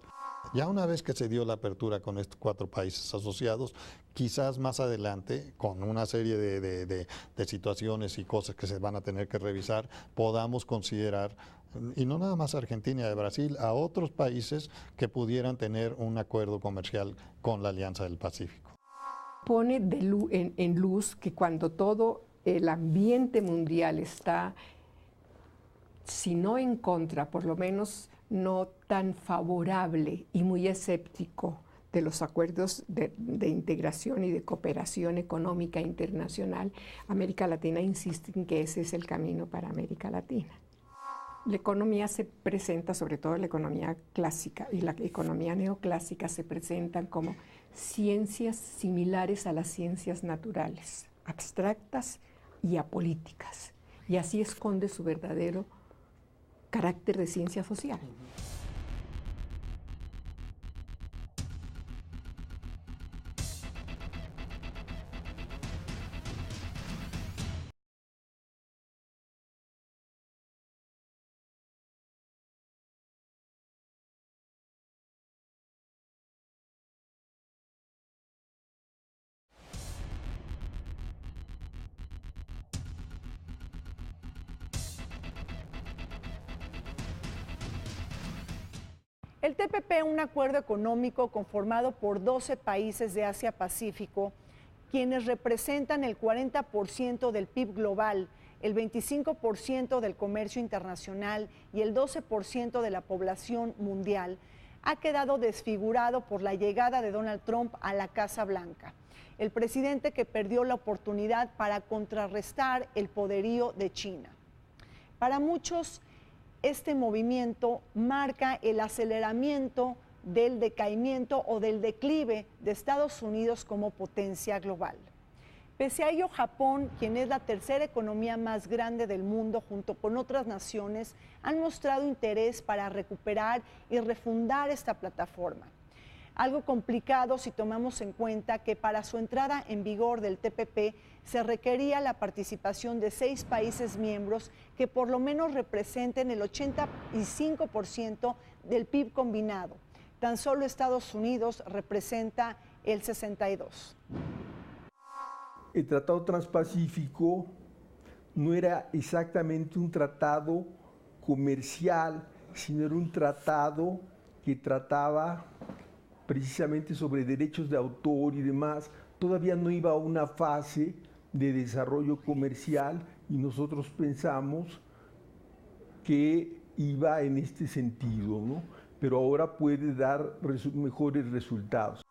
Ya una vez que se dio la apertura con estos 4 países asociados, quizás más adelante, con una serie de situaciones y cosas que se van a tener que revisar, podamos considerar, y no nada más a Argentina y a Brasil, a otros países que pudieran tener un acuerdo comercial con la Alianza del Pacífico. Pone en luz que cuando todo el ambiente mundial está, si no en contra, por lo menos no tan favorable y muy escéptico de los acuerdos de integración y de cooperación económica internacional, América Latina insiste en que ese es el camino para América Latina. La economía se presenta, sobre todo la economía clásica y la economía neoclásica, se presentan como ciencias similares a las ciencias naturales, abstractas y apolíticas, y así esconde su verdadero carácter de ciencia social. El TPP, un acuerdo económico conformado por 12 países de Asia-Pacífico, quienes representan el 40% del PIB global, el 25% del comercio internacional y el 12% de la población mundial, ha quedado desfigurado por la llegada de Donald Trump a la Casa Blanca, el presidente que perdió la oportunidad para contrarrestar el poderío de China. Para muchos, este movimiento marca el aceleramiento del decaimiento o del declive de Estados Unidos como potencia global. Pese a ello, Japón, quien es la tercera economía más grande del mundo junto con otras naciones, han mostrado interés para recuperar y refundar esta plataforma. Algo complicado si tomamos en cuenta que para su entrada en vigor del TPP se requería la participación de 6 países miembros que por lo menos representen el 85% del PIB combinado. Tan solo Estados Unidos representa el 62%. El Tratado Transpacífico no era exactamente un tratado comercial, sino era un tratado que trataba precisamente sobre derechos de autor y demás. Todavía no iba a una fase de desarrollo comercial y nosotros pensamos que iba en este sentido, ¿no? Pero ahora puede dar mejores resultados.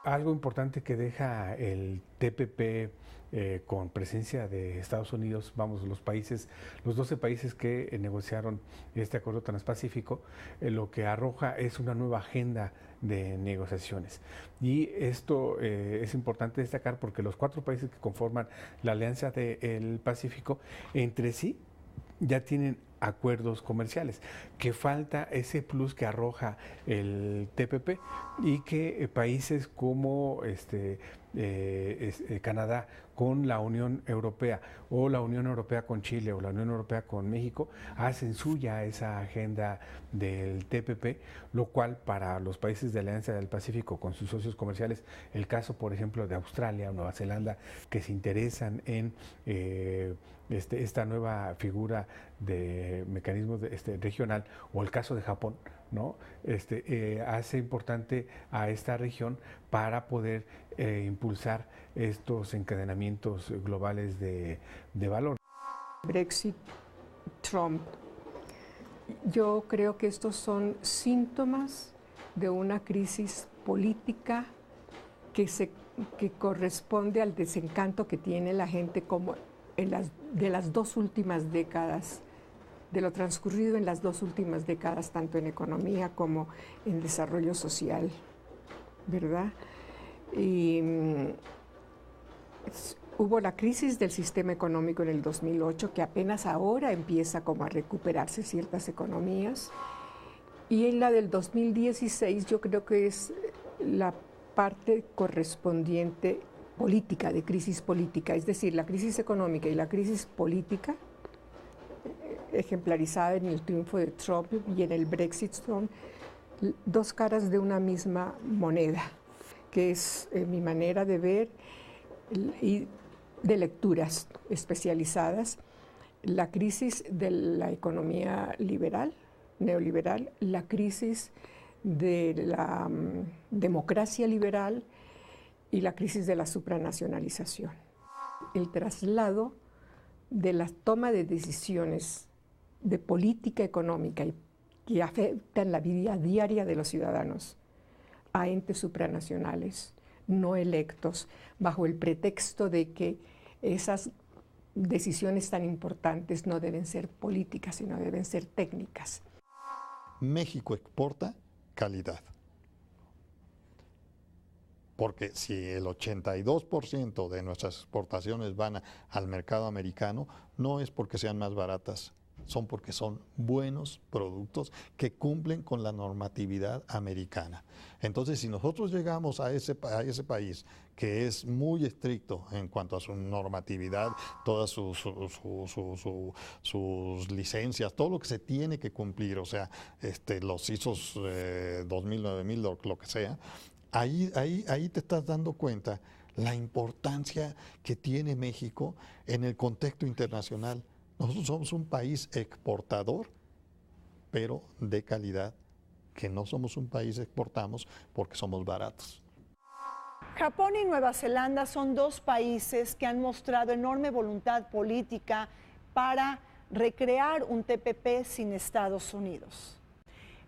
Algo importante que deja el TPP con presencia de Estados Unidos, vamos, los 12 países que negociaron este acuerdo transpacífico, lo que arroja es una nueva agenda de negociaciones. Y esto es importante destacar porque los 4 países que conforman la Alianza del Pacífico entre sí ya tienen acuerdos comerciales, que falta ese plus que arroja el TPP y que países como Canadá con la Unión Europea o la Unión Europea con Chile o la Unión Europea con México hacen suya esa agenda del TPP, lo cual para los países de la Alianza del Pacífico con sus socios comerciales, el caso por ejemplo de Australia o Nueva Zelanda, que se interesan en esta nueva figura de mecanismo regional, o el caso de Japón, ¿no? Hace importante a esta región para poder impulsar estos encadenamientos globales de valor. Brexit, Trump. Yo creo que estos son síntomas de una crisis política que corresponde al desencanto que tiene la gente como de las 2 últimas décadas, de lo transcurrido en las 2 últimas décadas, tanto en economía como en desarrollo social, ¿verdad? Y hubo la crisis del sistema económico en el 2008, que apenas ahora empieza como a recuperarse ciertas economías, y en la del 2016 yo creo que es la parte correspondiente política, de crisis política, es decir, la crisis económica y la crisis política, ejemplarizada en el triunfo de Trump y en el Brexit, son 2 caras de una misma moneda, que es mi manera de ver y de lecturas especializadas, la crisis de la economía liberal, neoliberal, la crisis de la democracia liberal y la crisis de la supranacionalización. El traslado de la toma de decisiones de política económica y que afectan la vida diaria de los ciudadanos a entes supranacionales no electos, bajo el pretexto de que esas decisiones tan importantes no deben ser políticas, sino deben ser técnicas. México exporta calidad. Porque si el 82% de nuestras exportaciones van al mercado americano, no es porque sean más baratas, son porque son buenos productos que cumplen con la normatividad americana. Entonces, si nosotros llegamos a ese país que es muy estricto en cuanto a su normatividad, todas sus licencias, todo lo que se tiene que cumplir, o sea, los ISOs 2000, 9000, lo que sea, ahí te estás dando cuenta la importancia que tiene México en el contexto internacional. Nosotros somos un país exportador, pero de calidad, que no somos un país que exportamos porque somos baratos. Japón y Nueva Zelanda son dos países que han mostrado enorme voluntad política para recrear un TPP sin Estados Unidos.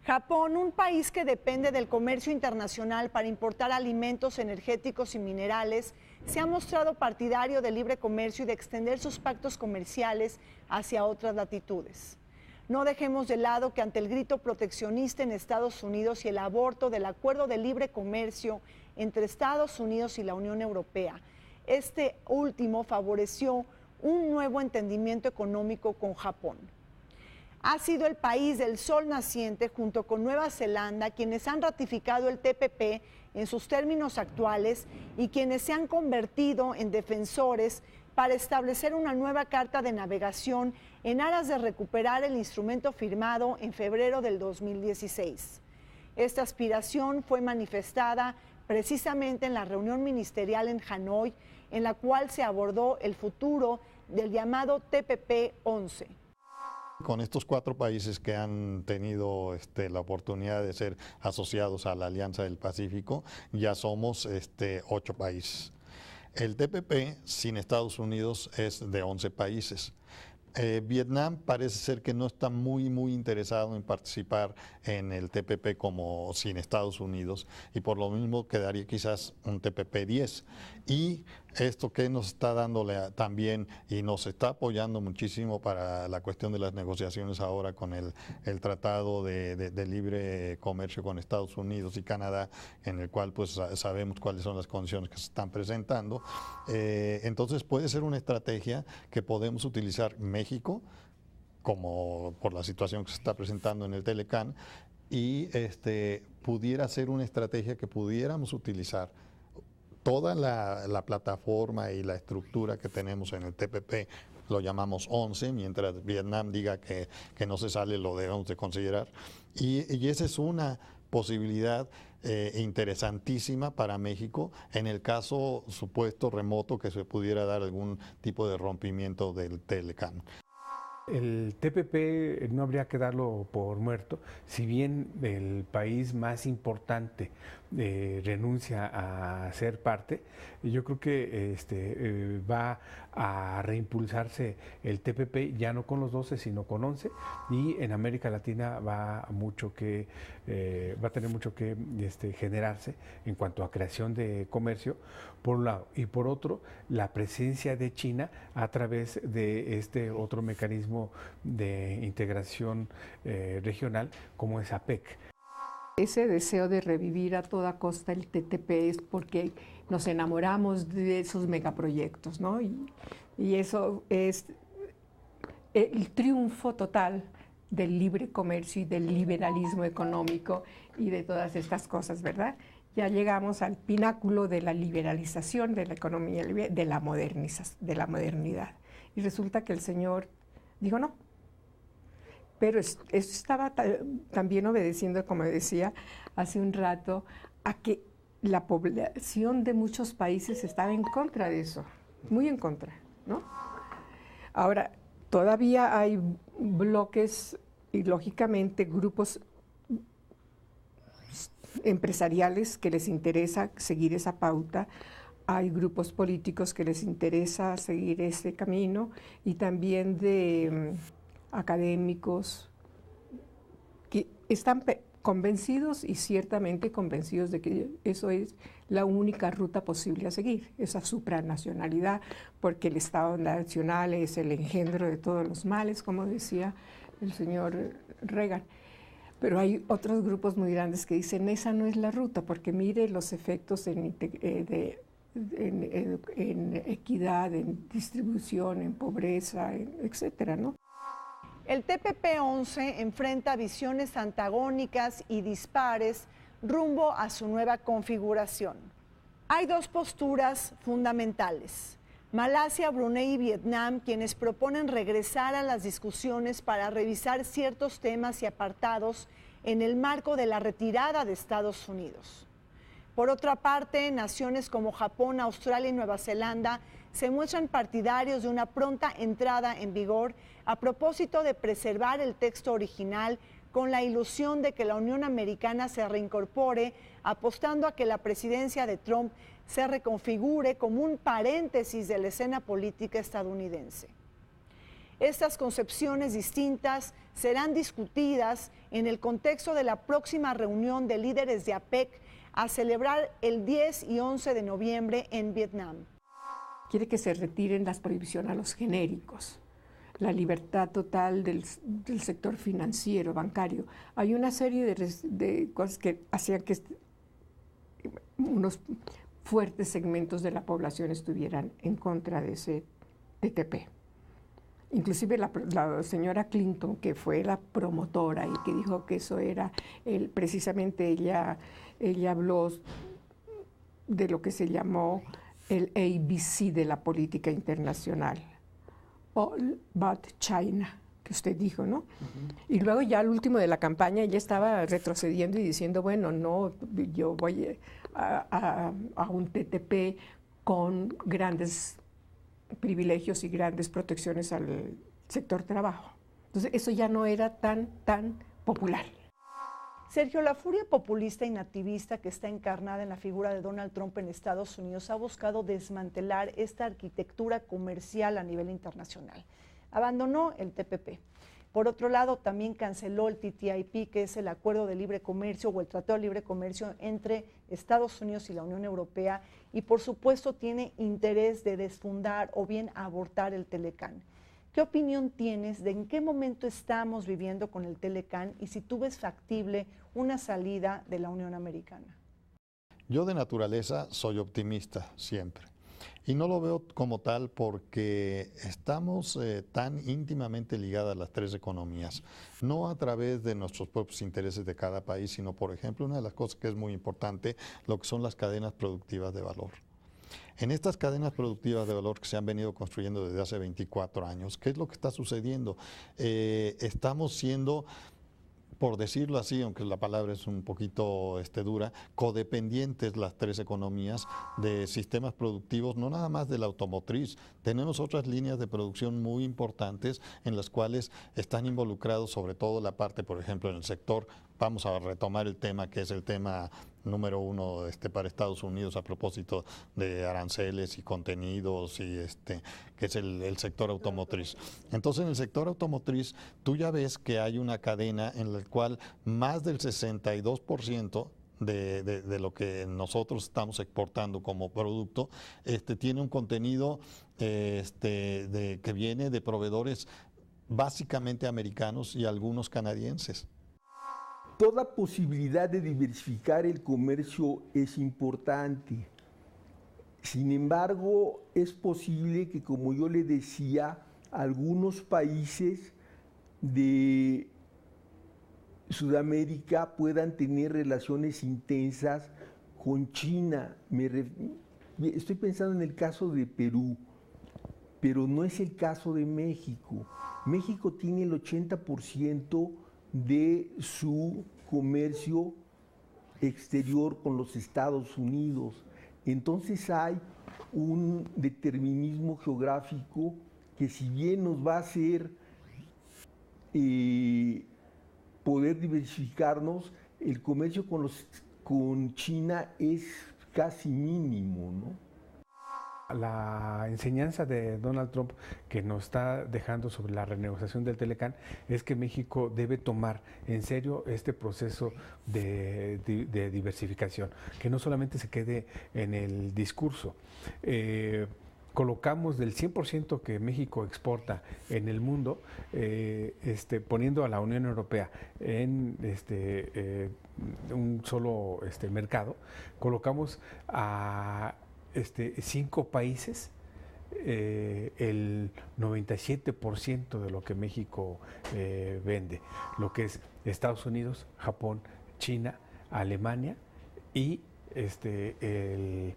Japón, un país que depende del comercio internacional para importar alimentos, energéticos y minerales, se ha mostrado partidario del libre comercio y de extender sus pactos comerciales hacia otras latitudes. No dejemos de lado que ante el grito proteccionista en Estados Unidos y el aborto del acuerdo de libre comercio entre Estados Unidos y la Unión Europea, este último favoreció un nuevo entendimiento económico con Japón. Ha sido el país del sol naciente junto con Nueva Zelanda quienes han ratificado el TPP en sus términos actuales y quienes se han convertido en defensores para establecer una nueva carta de navegación en aras de recuperar el instrumento firmado en febrero del 2016. Esta aspiración fue manifestada precisamente en la reunión ministerial en Hanoi, en la cual se abordó el futuro del llamado TPP-11. Con estos 4 países que han tenido la oportunidad de ser asociados a la Alianza del Pacífico, ya somos 8 países. El TPP sin Estados Unidos es de 11 países. Vietnam parece ser que no está muy interesado en participar en el TPP como sin Estados Unidos y por lo mismo quedaría quizás un TPP 10. Y esto que nos está dándole también y nos está apoyando muchísimo para la cuestión de las negociaciones ahora con el Tratado de Libre Comercio con Estados Unidos y Canadá, en el cual pues sabemos cuáles son las condiciones que se están presentando. Entonces puede ser una estrategia que podemos utilizar México, como por la situación que se está presentando en el Telecán, y pudiera ser una estrategia que pudiéramos utilizar toda la plataforma y la estructura que tenemos en el TPP, lo llamamos 11, mientras Vietnam diga que no se sale, lo debemos de considerar. Y esa es una posibilidad interesantísima para México en el caso supuesto remoto que se pudiera dar algún tipo de rompimiento del Telecán. El TPP no habría que darlo por muerto, si bien el país más importante renuncia a ser parte, yo creo que va a reimpulsarse el TPP ya no con los 12 sino con 11, y en América Latina va a tener mucho que generarse en cuanto a creación de comercio por un lado, y por otro la presencia de China a través de este otro mecanismo de integración regional como es APEC. Ese deseo de revivir a toda costa el TTP es porque nos enamoramos de esos megaproyectos, ¿no? Y eso es el triunfo total del libre comercio y del liberalismo económico y de todas estas cosas, ¿verdad? Ya llegamos al pináculo de la liberalización de la economía, de la modernidad. Y resulta que el señor dijo no. Pero eso estaba también obedeciendo, como decía hace un rato, a que la población de muchos países estaba en contra de eso, muy en contra, ¿no? Ahora, todavía hay bloques y, lógicamente, grupos empresariales que les interesa seguir esa pauta. Hay grupos políticos que les interesa seguir ese camino y también de académicos que están convencidos y ciertamente convencidos de que eso es la única ruta posible a seguir, esa supranacionalidad, porque el Estado nacional es el engendro de todos los males, como decía el señor Reagan. Pero hay otros grupos muy grandes que dicen, esa no es la ruta, porque mire los efectos en equidad, en distribución, en pobreza, etcétera, ¿no? El TPP-11 enfrenta visiones antagónicas y dispares rumbo a su nueva configuración. Hay dos posturas fundamentales. Malasia, Brunei y Vietnam, quienes proponen regresar a las discusiones para revisar ciertos temas y apartados en el marco de la retirada de Estados Unidos. Por otra parte, naciones como Japón, Australia y Nueva Zelanda se muestran partidarios de una pronta entrada en vigor a propósito de preservar el texto original con la ilusión de que la Unión Americana se reincorpore, apostando a que la presidencia de Trump se reconfigure como un paréntesis de la escena política estadounidense. Estas concepciones distintas serán discutidas en el contexto de la próxima reunión de líderes de APEC a celebrar el 10 y 11 de noviembre en Vietnam. Quiere que se retiren las prohibiciones a los genéricos, la libertad total del sector financiero, bancario. Hay una serie de cosas que hacían que unos fuertes segmentos de la población estuvieran en contra de ese TTP. Inclusive la señora Clinton, que fue la promotora y que dijo que eso era, precisamente ella habló de lo que se llamó el ABC de la política internacional, All But China, que usted dijo, ¿no? Y luego ya al último de la campaña ella estaba retrocediendo y diciendo, bueno, no, yo voy a un TTP con grandes privilegios y grandes protecciones al sector trabajo. Entonces eso ya no era tan popular. Sergio, la furia populista y nativista que está encarnada en la figura de Donald Trump en Estados Unidos ha buscado desmantelar esta arquitectura comercial a nivel internacional. Abandonó el TPP. Por otro lado, también canceló el TTIP, que es el Acuerdo de Libre Comercio o el Tratado de Libre Comercio entre Estados Unidos y la Unión Europea, y por supuesto tiene interés de desfundar o bien abortar el Telecán. ¿Qué opinión tienes de en qué momento estamos viviendo con el Telecán y si tú ves factible una salida de la Unión Americana? Yo de naturaleza soy optimista siempre. Y no lo veo como tal porque estamos tan íntimamente ligadas las tres economías, no a través de nuestros propios intereses de cada país, sino, por ejemplo, una de las cosas que es muy importante, lo que son las cadenas productivas de valor. En estas cadenas productivas de valor que se han venido construyendo desde hace 24 años, ¿qué es lo que está sucediendo? Estamos siendo, por decirlo así, aunque la palabra es un poquito dura, codependientes las tres economías de sistemas productivos, no nada más de la automotriz. Tenemos otras líneas de producción muy importantes en las cuales están involucrados sobre todo la parte, por ejemplo, en el sector. Vamos a retomar el tema que es el tema número uno para Estados Unidos a propósito de aranceles y contenidos, y que es el sector automotriz. Entonces, en el sector automotriz, tú ya ves que hay una cadena en la cual más del 62% de lo que nosotros estamos exportando como producto tiene un contenido que viene de proveedores básicamente americanos y algunos canadienses. Toda posibilidad de diversificar el comercio es importante. Sin embargo, es posible que, como yo le decía, algunos países de Sudamérica puedan tener relaciones intensas con China. Estoy pensando en el caso de Perú, pero no es el caso de México. México tiene el 80% de su comercio exterior con los Estados Unidos. Entonces hay un determinismo geográfico que, si bien nos va a hacer poder diversificarnos, el comercio con China es casi mínimo, ¿no? La enseñanza de Donald Trump que nos está dejando sobre la renegociación del Telecán es que México debe tomar en serio este proceso de diversificación, que no solamente se quede en el discurso. Colocamos del 100% que México exporta en el mundo, poniendo a la Unión Europea en un solo mercado, colocamos a 5 países, el 97% de lo que México vende, lo que es Estados Unidos, Japón, China, Alemania y el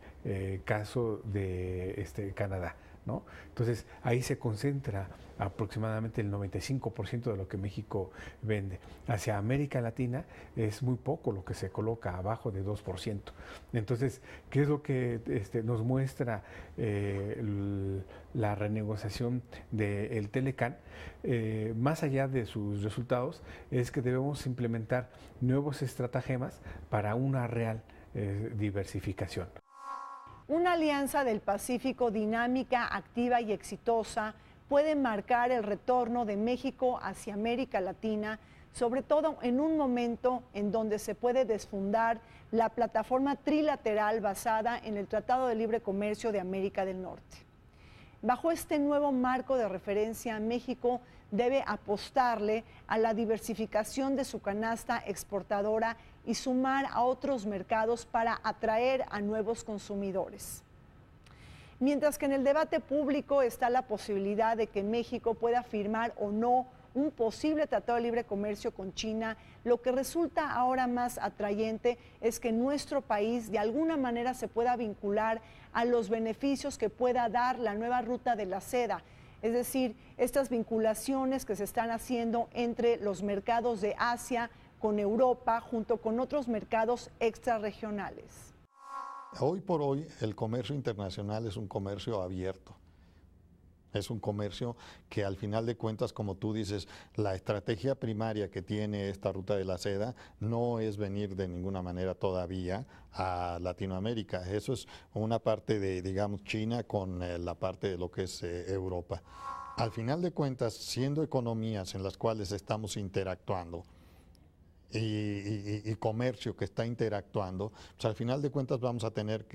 caso de Canadá. ¿no? Entonces, ahí se concentra aproximadamente el 95% de lo que México vende. Hacia América Latina es muy poco lo que se coloca, abajo de 2%. Entonces, ¿qué es lo que nos muestra la renegociación del Telecán? Más allá de sus resultados, es que debemos implementar nuevos estratagemas para una real diversificación. Una alianza del Pacífico dinámica, activa y exitosa puede marcar el retorno de México hacia América Latina, sobre todo en un momento en donde se puede desfundar la plataforma trilateral basada en el Tratado de Libre Comercio de América del Norte. Bajo este nuevo marco de referencia, México debe apostarle a la diversificación de su canasta exportadora y sumar a otros mercados para atraer a nuevos consumidores. Mientras que en el debate público está la posibilidad de que México pueda firmar o no un posible tratado de libre comercio con China, lo que resulta ahora más atrayente es que nuestro país de alguna manera se pueda vincular a los beneficios que pueda dar la nueva ruta de la seda, es decir, estas vinculaciones que se están haciendo entre los mercados de Asia con Europa junto con otros mercados extrarregionales. Hoy por hoy el comercio internacional es un comercio abierto. Es un comercio que al final de cuentas, como tú dices, la estrategia primaria que tiene esta ruta de la seda no es venir de ninguna manera todavía a Latinoamérica. Eso es una parte de, digamos, China con la parte de lo que es Europa. Al final de cuentas, siendo economías en las cuales estamos interactuando, y comercio que está interactuando, pues al final de cuentas vamos a tener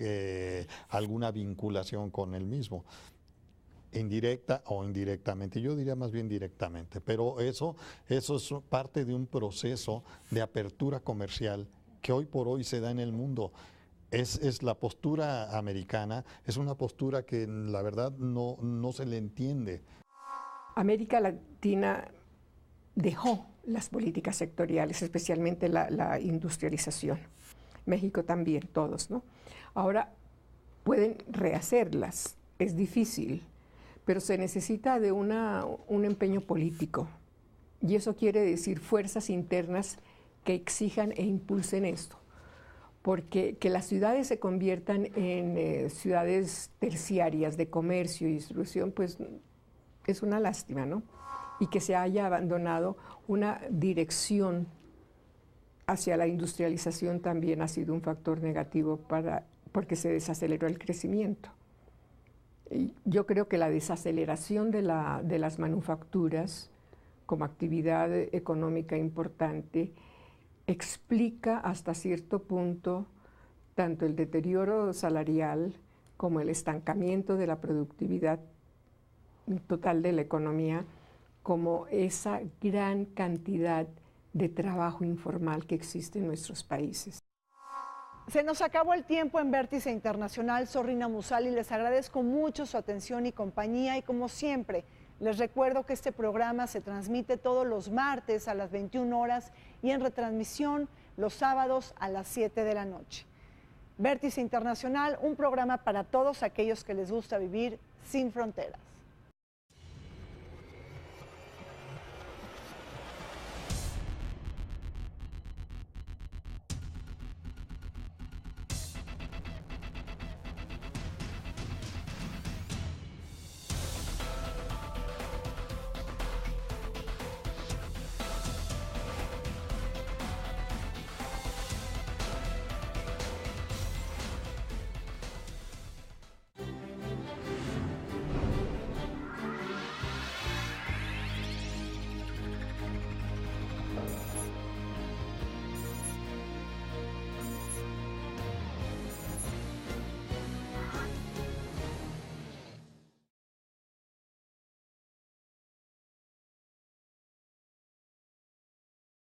alguna vinculación con el mismo, indirecta o indirectamente. Yo diría más bien directamente, pero eso es parte de un proceso de apertura comercial que hoy por hoy se da en el mundo. Es la postura americana, es una postura que la verdad no se le entiende. América Latina dejó las políticas sectoriales, especialmente la industrialización. México también, todos, ¿no? Ahora pueden rehacerlas, es difícil, pero se necesita de un empeño político. Y eso quiere decir fuerzas internas que exijan e impulsen esto. Porque que las ciudades se conviertan en ciudades terciarias de comercio y distribución, pues es una lástima, ¿no? Y que se haya abandonado una dirección hacia la industrialización también ha sido un factor negativo porque se desaceleró el crecimiento. Y yo creo que la desaceleración de las manufacturas como actividad económica importante explica hasta cierto punto tanto el deterioro salarial como el estancamiento de la productividad total de la economía, como esa gran cantidad de trabajo informal que existe en nuestros países. Se nos acabó el tiempo en Vértice Internacional. Soy Rina Musali, les agradezco mucho su atención y compañía y como siempre, les recuerdo que este programa se transmite todos los martes a las 21 horas y en retransmisión los sábados a las 7 de la noche. Vértice Internacional, un programa para todos aquellos que les gusta vivir sin fronteras.